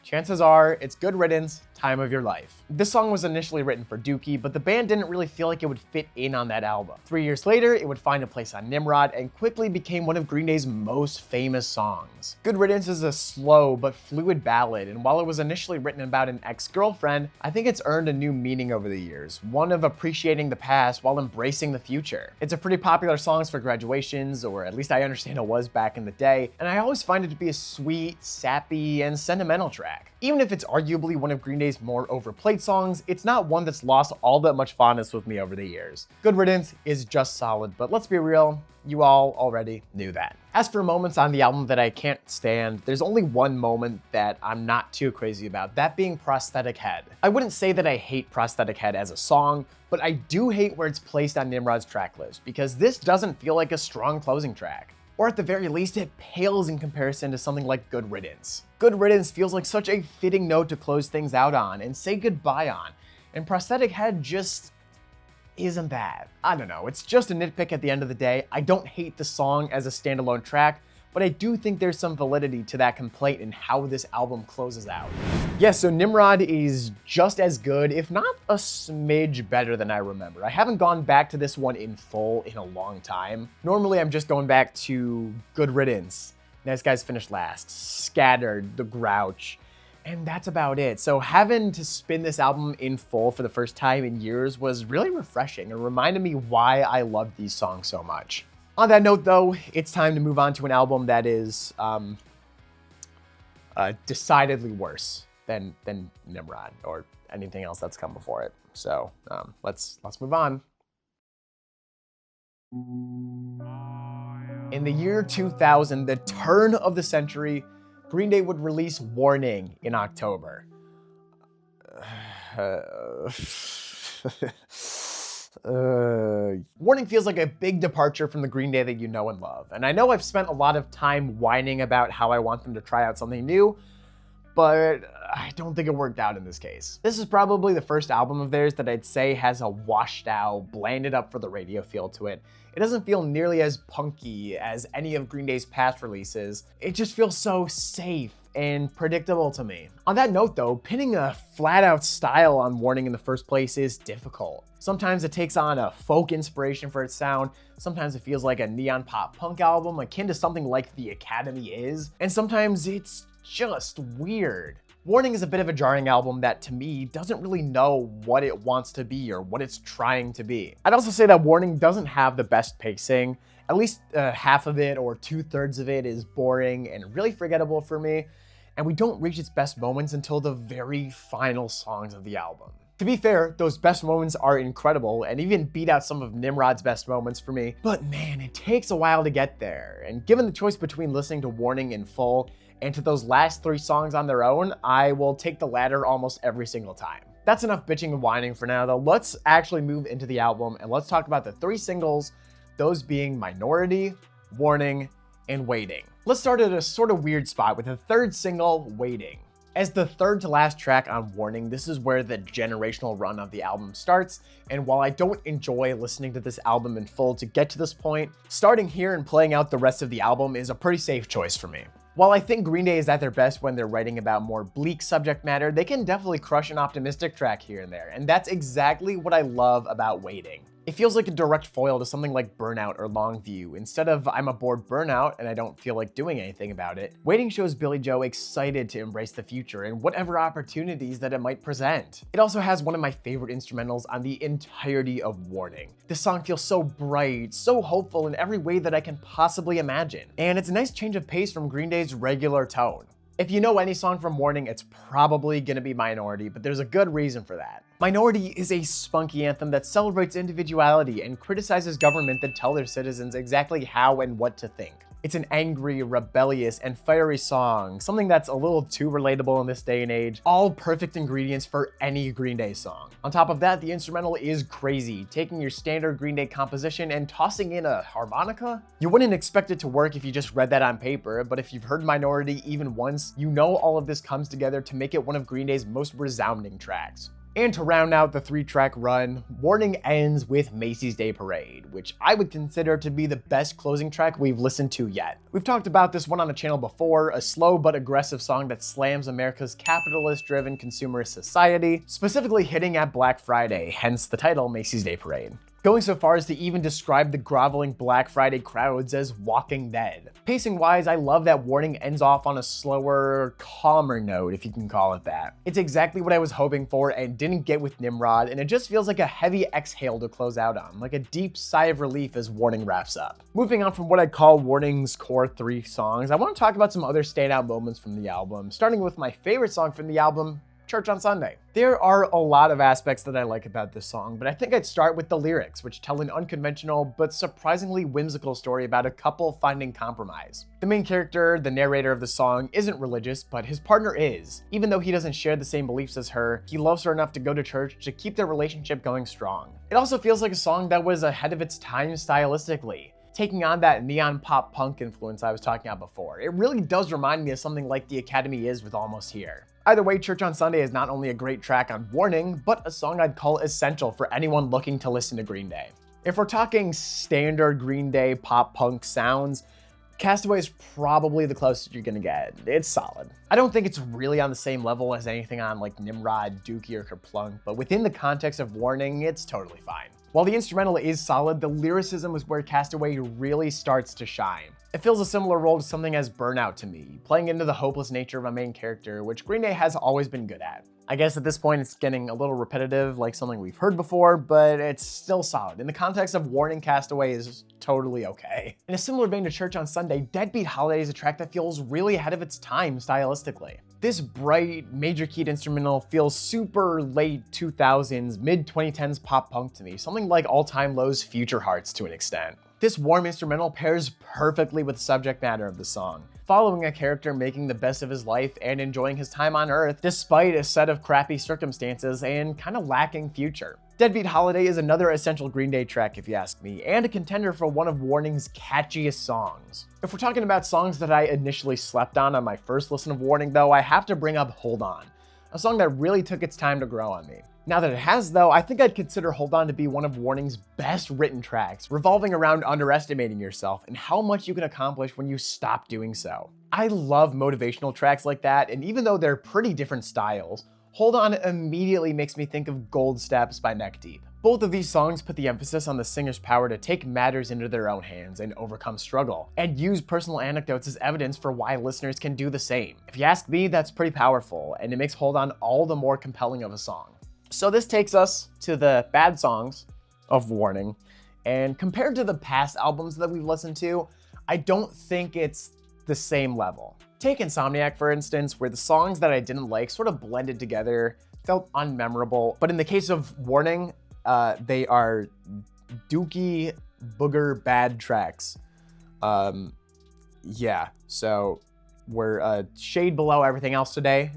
chances are it's Good Riddance, Time of Your Life. This song was initially written for Dookie, but the band didn't really feel like it would fit in on that album. 3 years later, it would find a place on Nimrod and quickly became one of Green Day's most famous songs. Good Riddance is a slow but fluid ballad, and while it was initially written about an ex-girlfriend, I think it's earned a new meaning over the years, one of appreciating the past while embracing the future. It's a pretty popular song for graduations, or at least I understand it was back in the day, and I always find it to be a sweet, sappy, and sentimental track. track. Even if it's arguably one of Green Day's more overplayed songs, it's not one that's lost all that much fondness with me over the years. Good Riddance is just solid, but let's be real, you all already knew that. As for moments on the album that I can't stand, there's only one moment that I'm not too crazy about, that being Prosthetic Head. I wouldn't say that I hate Prosthetic Head as a song, but I do hate where it's placed on Nimrod's track list, because this doesn't feel like a strong closing track. Or at the very least, it pales in comparison to something like Good Riddance. Good Riddance feels like such a fitting note to close things out on and say goodbye on, and Prosthetic Head just isn't that. I don't know, it's just a nitpick at the end of the day. I don't hate the song as a standalone track, but I do think there's some validity to that complaint in how this album closes out. Yeah, so Nimrod is just as good, if not a smidge better than I remember. I haven't gone back to this one in full in a long time. Normally I'm just going back to Good Riddance, Nice Guys Finished Last, Scattered, The Grouch, and that's about it. So having to spin this album in full for the first time in years was really refreshing and reminded me why I love these songs so much. On that note though, it's time to move on to an album that is decidedly worse than Nimrod or anything else that's come before it. So let's move on. In the year 2000, the turn of the century, Green Day would release Warning in October. Warning feels like a big departure from the Green Day that you know and love. And I know I've spent a lot of time whining about how I want them to try out something new, but I don't think it worked out in this case. This is probably the first album of theirs that I'd say has a washed out, blanded up for the radio feel to it. It doesn't feel nearly as punky as any of Green Day's past releases. It just feels so safe and predictable to me. On that note though, pinning a flat out style on Warning in the first place is difficult. Sometimes it takes on a folk inspiration for its sound, sometimes it feels like a neon pop punk album akin to something like The Academy is, and sometimes it's just weird. Warning is a bit of a jarring album that to me doesn't really know what it wants to be or what it's trying to be. I'd also say that Warning doesn't have the best pacing. At least half of it or 2/3 of it is boring and really forgettable for me, and we don't reach its best moments until the very final songs of the album. To be fair, those best moments are incredible and even beat out some of Nimrod's best moments for me, but man, it takes a while to get there, and given the choice between listening to Warning in full and to those last 3 songs on their own, I will take the latter almost every single time. That's enough bitching and whining for now though. Let's actually move into the album and let's talk about the 3 singles, those being Minority, Warning, and Waiting. Let's start at a sort of weird spot with the 3rd single, Waiting. As the 3rd to last track on Warning, this is where the generational run of the album starts, and while I don't enjoy listening to this album in full to get to this point, starting here and playing out the rest of the album is a pretty safe choice for me. While I think Green Day is at their best when they're writing about more bleak subject matter, they can definitely crush an optimistic track here and there, and that's exactly what I love about Waiting. It feels like a direct foil to something like Burnout or Longview. Instead of I'm a bored burnout and I don't feel like doing anything about it, Waiting shows Billie Joe excited to embrace the future and whatever opportunities that it might present. It also has one of my favorite instrumentals on the entirety of Warning. This song feels so bright, so hopeful in every way that I can possibly imagine. And it's a nice change of pace from Green Day's regular tone. If you know any song from Warning, it's probably gonna be Minority, but there's a good reason for that. Minority is a spunky anthem that celebrates individuality and criticizes government that tell their citizens exactly how and what to think. It's an angry, rebellious, and fiery song, something that's a little too relatable in this day and age, all perfect ingredients for any Green Day song. On top of that, the instrumental is crazy, taking your standard Green Day composition and tossing in a harmonica? You wouldn't expect it to work if you just read that on paper, but if you've heard Minority even once, you know all of this comes together to make it one of Green Day's most resounding tracks. And to round out the 3-track run, Warning ends with Macy's Day Parade, which I would consider to be the best closing track we've listened to yet. We've talked about this one on the channel before, a slow but aggressive song that slams America's capitalist-driven consumerist society, specifically hitting at Black Friday, hence the title Macy's Day Parade. going so far as to even describe the groveling Black Friday crowds as Walking Dead. Pacing-wise, I love that Warning ends off on a slower, calmer note, if you can call it that. It's exactly what I was hoping for and didn't get with Nimrod, and it just feels like a heavy exhale to close out on, like a deep sigh of relief as Warning wraps up. Moving on from what I'd call Warning's core 3 songs, I want to talk about some other standout moments from the album, starting with my favorite song from the album, Church on Sunday. There are a lot of aspects that I like about this song, but I think I'd start with the lyrics, which tell an unconventional but surprisingly whimsical story about a couple finding compromise. The main character, the narrator of the song, isn't religious, but his partner is. Even though he doesn't share the same beliefs as her, he loves her enough to go to church to keep their relationship going strong. It also feels like a song that was ahead of its time stylistically, taking on that neon pop punk influence I was talking about before. It really does remind me of something like The Academy is with Almost Here. Either way, Church on Sunday is not only a great track on Warning, but a song I'd call essential for anyone looking to listen to Green Day. If we're talking standard Green Day pop punk sounds, Castaway is probably the closest you're gonna get. It's solid. I don't think it's really on the same level as anything on like Nimrod, Dookie, or Kerplunk, but within the context of Warning, it's totally fine. While the instrumental is solid, the lyricism is where Castaway really starts to shine. It fills a similar role to something as Burnout to me, playing into the hopeless nature of a main character, which Green Day has always been good at. I guess at this point it's getting a little repetitive, like something we've heard before, but it's still solid. In the context of Warning, Castaway is totally okay. In a similar vein to Church on Sunday, Deadbeat Holiday is a track that feels really ahead of its time stylistically. This bright, major keyed instrumental feels super late 2000s, mid 2010s pop punk to me, something like All Time Low's Future Hearts to an extent. This warm instrumental pairs perfectly with the subject matter of the song, following a character making the best of his life and enjoying his time on Earth despite a set of crappy circumstances and kind of lacking future. Deadbeat Holiday is another essential Green Day track if you ask me, and a contender for one of Warning's catchiest songs. If we're talking about songs that I initially slept on my first listen of Warning though, I have to bring up Hold On, a song that really took its time to grow on me. Now that it has though, I think I'd consider Hold On to be one of Warning's best written tracks, revolving around underestimating yourself and how much you can accomplish when you stop doing so. I love motivational tracks like that, and even though they're pretty different styles, Hold On immediately makes me think of Gold Steps by Neck Deep. Both of these songs put the emphasis on the singer's power to take matters into their own hands and overcome struggle, and use personal anecdotes as evidence for why listeners can do the same. If you ask me, that's pretty powerful, and it makes Hold On all the more compelling of a song. So this takes us to the bad songs of Warning, and compared to the past albums that we've listened to, I don't think it's the same level. Take Insomniac for instance, where the songs that I didn't like sort of blended together, felt unmemorable, but in the case of Warning, they are Dookie booger bad tracks. Yeah, so we're a shade below everything else today,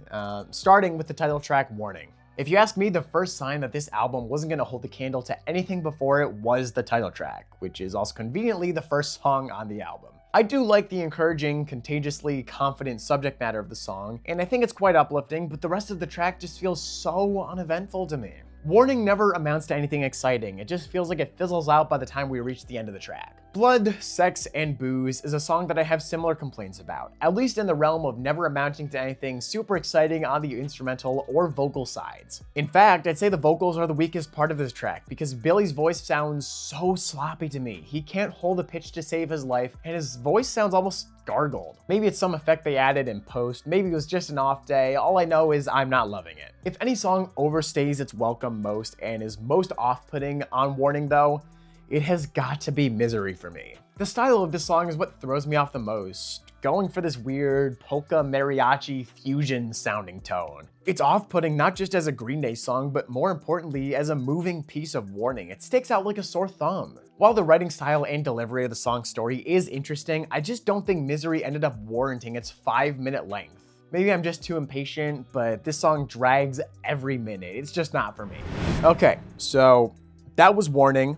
starting with the title track Warning. If you ask me, the first sign that this album wasn't going to hold a candle to anything before it was the title track, which is also conveniently the first song on the album. I do like the encouraging, contagiously confident subject matter of the song, and I think it's quite uplifting, but the rest of the track just feels so uneventful to me. Warning never amounts to anything exciting, it just feels like it fizzles out by the time we reach the end of the track. Blood, Sex, and Booze is a song that I have similar complaints about, at least in the realm of never amounting to anything super exciting on the instrumental or vocal sides. In fact, I'd say the vocals are the weakest part of this track because Billy's voice sounds so sloppy to me. He can't hold a pitch to save his life, and his voice sounds almost gargled. Maybe it's some effect they added in post, maybe it was just an off day, all I know is I'm not loving it. If any song overstays its welcome most and is most off-putting on Warning though, it has got to be Misery for me. The style of this song is what throws me off the most, going for this weird polka mariachi fusion sounding tone. It's off-putting not just as a Green Day song, but more importantly as a moving piece of Warning. It sticks out like a sore thumb. While the writing style and delivery of the song's story is interesting, I just don't think Misery ended up warranting its 5-minute length. Maybe I'm just too impatient, but this song drags every minute. It's just not for me. Okay, so that was Warning,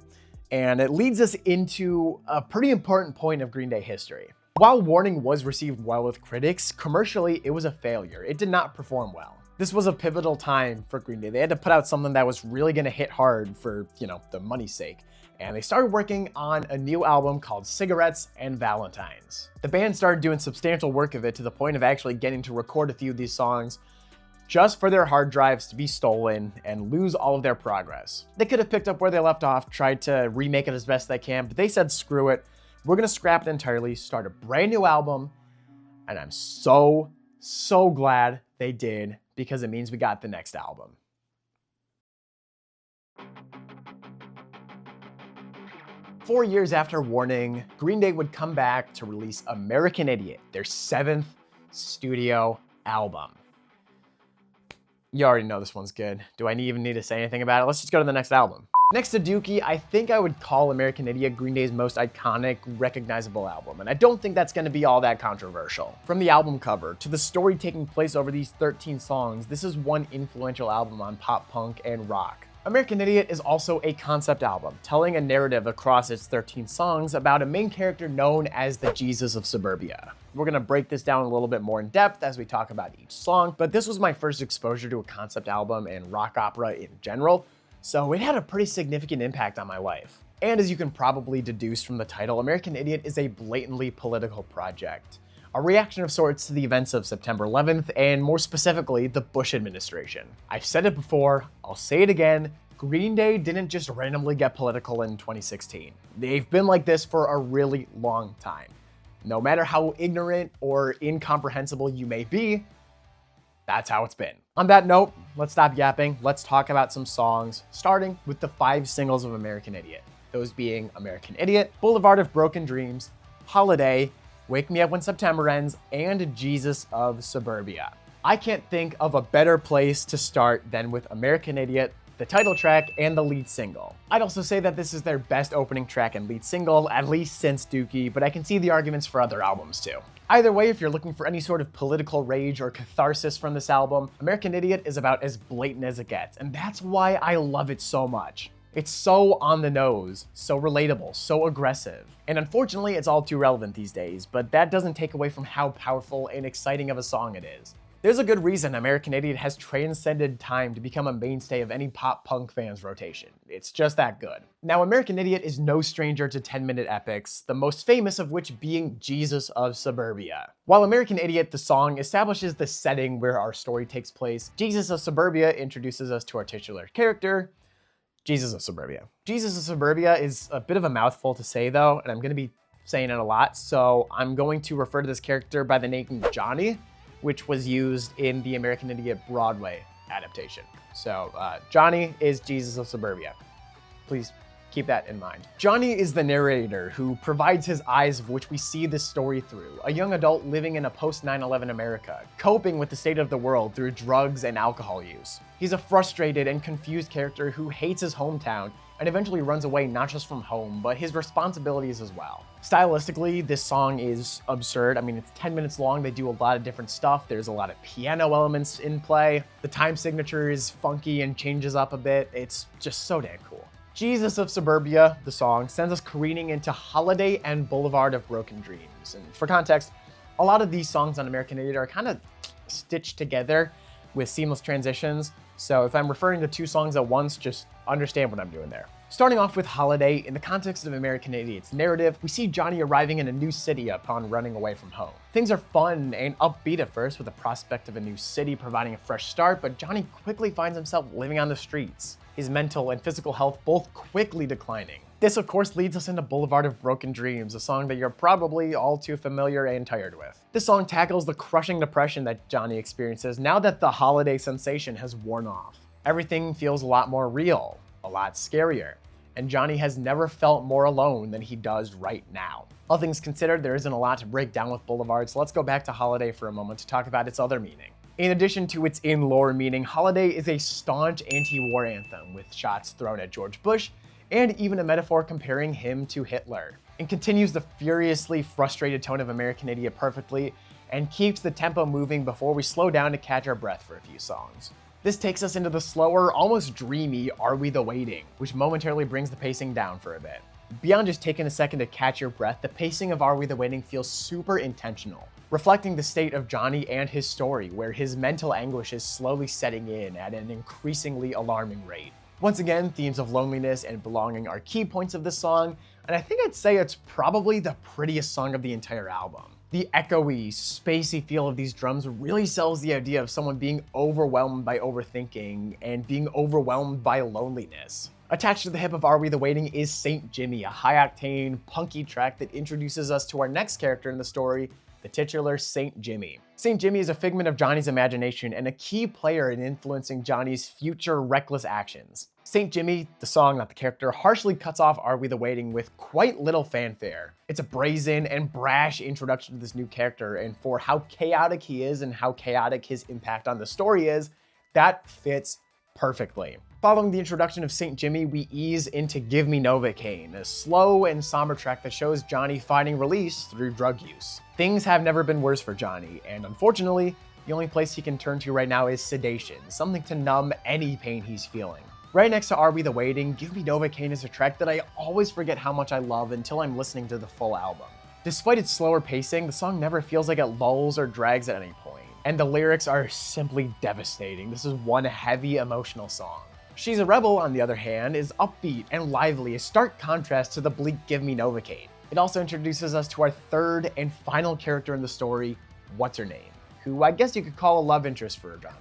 and it leads us into a pretty important point of Green Day history. While Warning was received well with critics, commercially it was a failure. It did not perform well. This was a pivotal time for Green Day. They had to put out something that was really gonna hit hard for, the money's sake. And they started working on a new album called Cigarettes and Valentines. The band started doing substantial work of it to the point of actually getting to record a few of these songs just for their hard drives to be stolen and lose all of their progress. They could have picked up where they left off, tried to remake it as best they can, but they said, screw it. We're gonna scrap it entirely, start a brand new album. And I'm so glad they did, because it means we got the next album. Four years after Warning, Green Day would come back to release American Idiot, their 7th studio album. You already know this one's good. Do I even need to say anything about it? Let's just go to the next album. Next to Dookie, I think I would call American Idiot Green Day's most iconic, recognizable album, and I don't think that's gonna be all that controversial. From the album cover to the story taking place over these 13 songs, this is one influential album on pop punk and rock. American Idiot is also a concept album, telling a narrative across its 13 songs about a main character known as the Jesus of Suburbia. We're gonna break this down a little bit more in depth as we talk about each song, but this was my first exposure to a concept album and rock opera in general, so it had a pretty significant impact on my life. And as you can probably deduce from the title, American Idiot is a blatantly political project. A reaction of sorts to the events of September 11th, and more specifically, the Bush administration. I've said it before, I'll say it again, Green Day didn't just randomly get political in 2016. They've been like this for a really long time. No matter how ignorant or incomprehensible you may be, that's how it's been. On that note, let's stop yapping, let's talk about some songs, starting with the 5 singles of American Idiot. Those being American Idiot, Boulevard of Broken Dreams, Holiday, Wake Me Up When September Ends, and Jesus of Suburbia. I can't think of a better place to start than with American Idiot, the title track, and the lead single. I'd also say that this is their best opening track and lead single, at least since Dookie, but I can see the arguments for other albums too. Either way, if you're looking for any sort of political rage or catharsis from this album, American Idiot is about as blatant as it gets, and that's why I love it so much. It's so on the nose, so relatable, so aggressive. And unfortunately, it's all too relevant these days, but that doesn't take away from how powerful and exciting of a song it is. There's a good reason American Idiot has transcended time to become a mainstay of any pop punk fan's rotation. It's just that good. Now, American Idiot is no stranger to 10-minute epics, the most famous of which being Jesus of Suburbia. While American Idiot, the song, establishes the setting where our story takes place, Jesus of Suburbia introduces us to our titular character, Jesus of Suburbia. Jesus of Suburbia is a bit of a mouthful to say though, and I'm gonna be saying it a lot, so I'm going to refer to this character by the name Johnny, which was used in the American Idiot Broadway adaptation. So Johnny is Jesus of Suburbia. Please keep that in mind. Johnny is the narrator who provides his eyes of which we see this story through, a young adult living in a post-9/11 America, coping with the state of the world through drugs and alcohol use. He's a frustrated and confused character who hates his hometown and eventually runs away not just from home, but his responsibilities as well. Stylistically, this song is absurd. I mean, it's 10 minutes long. They do a lot of different stuff. There's a lot of piano elements in play. The time signature is funky and changes up a bit. It's just so damn cool. Jesus of Suburbia, the song, sends us careening into Holiday and Boulevard of Broken Dreams. And for context, a lot of these songs on American Idiot are kind of stitched together with seamless transitions. So if I'm referring to 2 songs at once, just understand what I'm doing there. Starting off with Holiday, in the context of American Idiot's narrative, we see Johnny arriving in a new city upon running away from home. Things are fun and upbeat at first with the prospect of a new city providing a fresh start, but Johnny quickly finds himself living on the streets, his mental and physical health both quickly declining. This of course leads us into Boulevard of Broken Dreams, a song that you're probably all too familiar and tired with. This song tackles the crushing depression that Johnny experiences now that the holiday sensation has worn off. Everything feels a lot more real, a lot scarier, and Johnny has never felt more alone than he does right now. All things considered, there isn't a lot to break down with Boulevard, so let's go back to Holiday for a moment to talk about its other meaning. In addition to its in-lore meaning, Holiday is a staunch anti-war anthem with shots thrown at George Bush and even a metaphor comparing him to Hitler. It continues the furiously frustrated tone of American Idiot perfectly and keeps the tempo moving before we slow down to catch our breath for a few songs. This takes us into the slower, almost dreamy Are We the Waiting, which momentarily brings the pacing down for a bit. Beyond just taking a second to catch your breath, the pacing of Are We the Waiting feels super intentional, reflecting the state of Johnny and his story, where his mental anguish is slowly setting in at an increasingly alarming rate. Once again, themes of loneliness and belonging are key points of this song, and I think I'd say it's probably the prettiest song of the entire album. The echoey, spacey feel of these drums really sells the idea of someone being overwhelmed by overthinking and being overwhelmed by loneliness. Attached to the hip of Are We the Waiting is St. Jimmy, a high-octane, punky track that introduces us to our next character in the story, the titular St. Jimmy. St. Jimmy is a figment of Johnny's imagination and a key player in influencing Johnny's future reckless actions. St. Jimmy, the song, not the character, harshly cuts off Are We the Waiting with quite little fanfare. It's a brazen and brash introduction to this new character, and for how chaotic he is and how chaotic his impact on the story is, that fits perfectly. Following the introduction of St. Jimmy, we ease into Give Me Novocaine, a slow and somber track that shows Johnny finding release through drug use. Things have never been worse for Johnny, and unfortunately, the only place he can turn to right now is sedation, something to numb any pain he's feeling. Right next to Are We the Waiting, Give Me Novocaine is a track that I always forget how much I love until I'm listening to the full album. Despite its slower pacing, the song never feels like it lulls or drags at any point, and the lyrics are simply devastating. This is one heavy emotional song. She's a Rebel, on the other hand, is upbeat and lively, a stark contrast to the bleak Give Me Novocaine. It also introduces us to our third and final character in the story, What's Her Name, who I guess you could call a love interest for Johnny.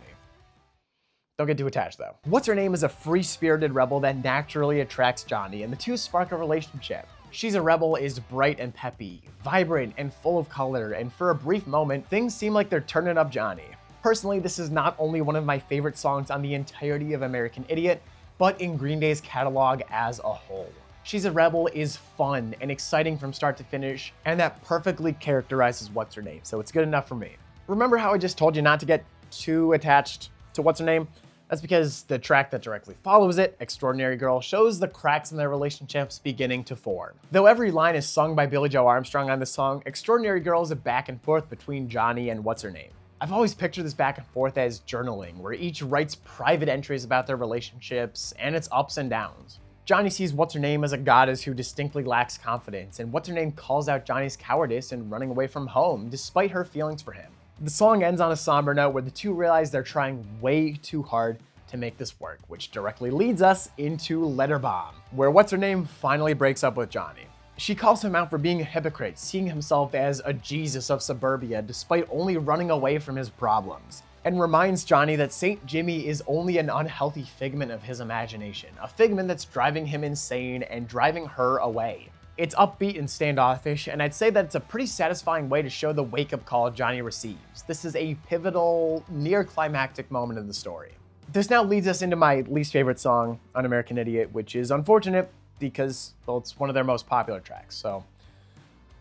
Don't get too attached though. What's Her Name is a free-spirited rebel that naturally attracts Johnny, and the two spark a relationship. She's a Rebel is bright and peppy, vibrant and full of color, and for a brief moment, things seem like they're turning up Johnny. Personally, this is not only one of my favorite songs on the entirety of American Idiot, but in Green Day's catalog as a whole. She's a Rebel is fun and exciting from start to finish, and that perfectly characterizes What's Her Name, so it's good enough for me. Remember how I just told you not to get too attached to What's Her Name? That's because the track that directly follows it, Extraordinary Girl, shows the cracks in their relationships beginning to form. Though every line is sung by Billie Joe Armstrong on this song, Extraordinary Girl is a back and forth between Johnny and What's Her Name. I've always pictured this back and forth as journaling, where each writes private entries about their relationships and its ups and downs. Johnny sees What's Her Name as a goddess who distinctly lacks confidence, and What's Her Name calls out Johnny's cowardice in running away from home, despite her feelings for him. The song ends on a somber note where the two realize they're trying way too hard to make this work, which directly leads us into Letter Bomb, where What's Her Name finally breaks up with Johnny. She calls him out for being a hypocrite, seeing himself as a Jesus of suburbia despite only running away from his problems, and reminds Johnny that St. Jimmy is only an unhealthy figment of his imagination, a figment that's driving him insane and driving her away. It's upbeat and standoffish, and I'd say that it's a pretty satisfying way to show the wake-up call Johnny receives. This is a pivotal, near-climactic moment in the story. This now leads us into my least favorite song on American Idiot, which is unfortunate because, well, it's one of their most popular tracks. So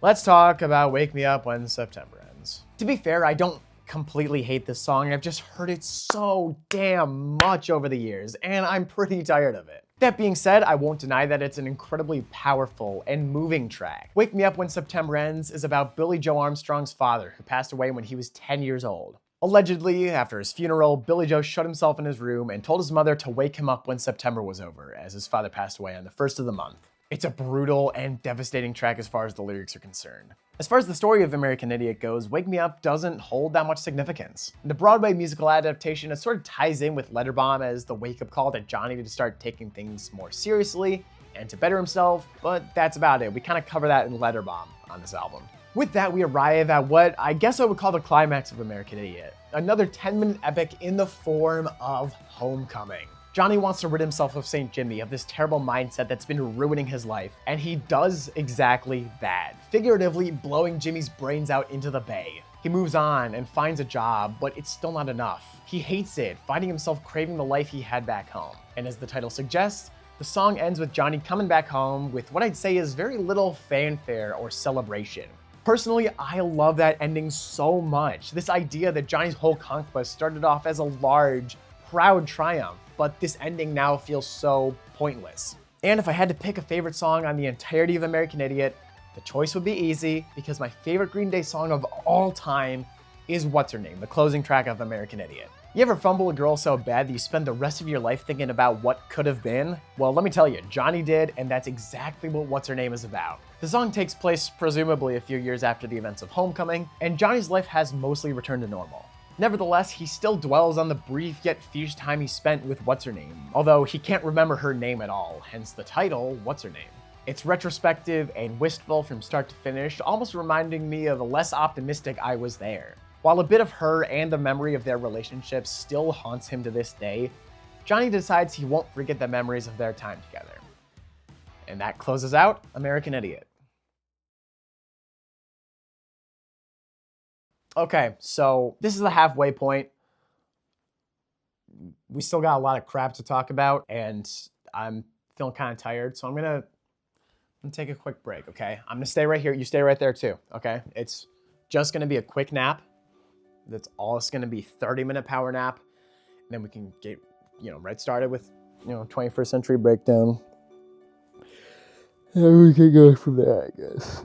let's talk about Wake Me Up When September Ends. To be fair, I don't completely hate this song. I've just heard it so damn much over the years, and I'm pretty tired of it. That being said, I won't deny that it's an incredibly powerful and moving track. Wake Me Up When September Ends is about Billie Joe Armstrong's father, who passed away when he was 10 years old. Allegedly, after his funeral, Billie Joe shut himself in his room and told his mother to wake him up when September was over, as his father passed away on the 1st of the month. It's a brutal and devastating track as far as the lyrics are concerned. As far as the story of American Idiot goes, Wake Me Up doesn't hold that much significance. The Broadway musical adaptation, it sort of ties in with Letter Bomb as the wake-up call to Johnny to start taking things more seriously and to better himself, but that's about it. We kind of cover that in Letter Bomb on this album. With that, we arrive at what I guess I would call the climax of American Idiot. Another 10-minute epic in the form of Homecoming. Johnny wants to rid himself of St. Jimmy, of this terrible mindset that's been ruining his life, and he does exactly that, figuratively blowing Jimmy's brains out into the bay. He moves on and finds a job, but it's still not enough. He hates it, finding himself craving the life he had back home. And as the title suggests, the song ends with Johnny coming back home with what I'd say is very little fanfare or celebration. Personally, I love that ending so much. This idea that Johnny's whole conquest started off as a large, proud triumph, but this ending now feels so pointless. And if I had to pick a favorite song on the entirety of American Idiot, the choice would be easy, because my favorite Green Day song of all time is What's Her Name, the closing track of American Idiot. You ever fumble a girl so bad that you spend the rest of your life thinking about what could have been? Well, let me tell you, Johnny did, and that's exactly what What's Her Name is about. The song takes place presumably a few years after the events of Homecoming, and Johnny's life has mostly returned to normal. Nevertheless, he still dwells on the brief yet fierce time he spent with What's Her Name, although he can't remember her name at all, hence the title, What's Her Name. It's retrospective and wistful from start to finish, almost reminding me of a less optimistic I Was There. While a bit of her and the memory of their relationship still haunts him to this day, Johnny decides he won't forget the memories of their time together. And that closes out American Idiot. Okay, so this is the halfway point. We still got a lot of crap to talk about, and I'm feeling kind of tired, so I'm gonna take a quick break, okay? I'm gonna stay right here. You stay right there too, okay? It's just gonna be a quick nap. That's all it's gonna be, 30-minute power nap. And then we can get, right started with, 21st Century Breakdown. And we can go from there, I guess.